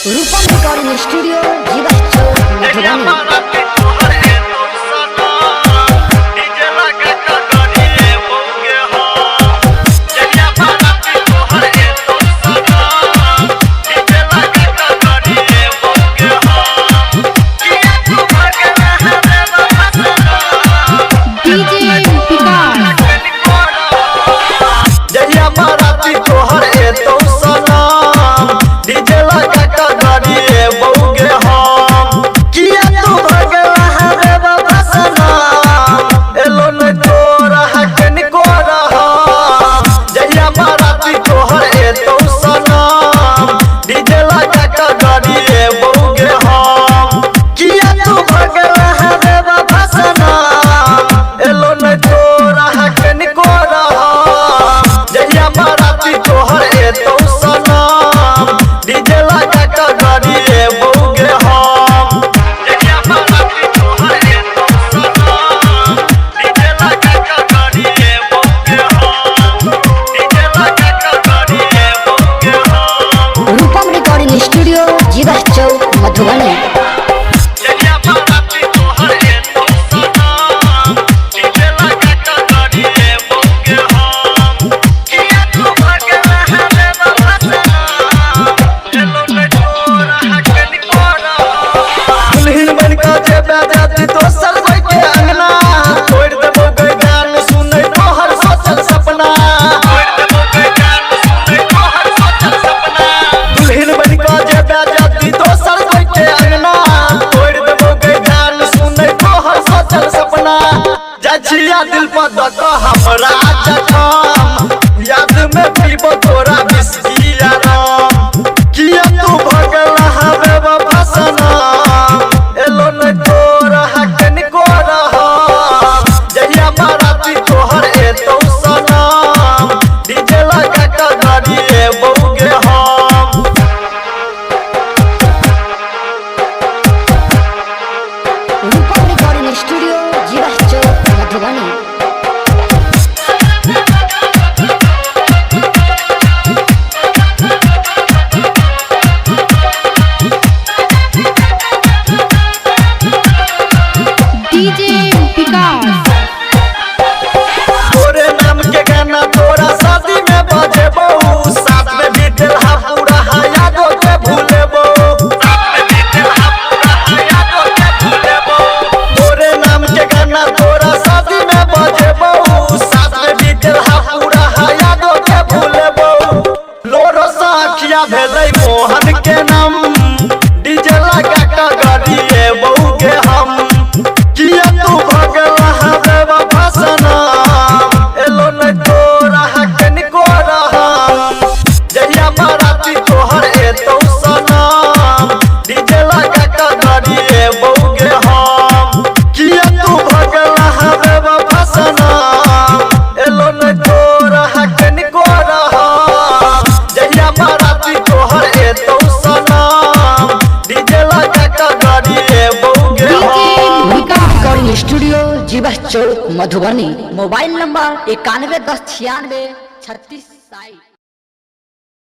रूपम recording studio जीवा चौक Madhubani. Studio जीवा चौक मधुबनी। दिल पर हमरा जखम याद में पीबो तोरा बिस्की आराम किया तू भगल हवे बसना एलो न तोरा हकन को रहा जहिया बाराती तोहर एतो सनम डीजे लगा के गाड़ी ए बौगे हम रूपम रिकॉर्डिंग स्टूडियो जीवा चौक मधुबनी। तोरे नाम के गाना तोरा शादी में बजेबो साथ में बीतल हा पूरा यादो के भूलेबो तोरे नाम के गाना तोरा शादी में बजेबो साथ में बीतल हा पूरा यादो के भूलेबो लोरो साखिया भेलै मोहन के नाम डीजे लगा के गाड़ी ए बहू के हम किया तू भगल हवे बसना एलो न तोरा हकन को रहा जहिया बाराती तोहर एतो सनम डीजे लगा के गाड़ी ए बौगे हम किया तू भगल हवे बसना एलो न तोरा हकन को रहा जहिया बाराती तोहर एतो सनम डीजे लगा के गाड़ी ए बौगे हम। स्टूडियो जीवा चौक मधुबनी। Mobile number 91 10 96 36 60।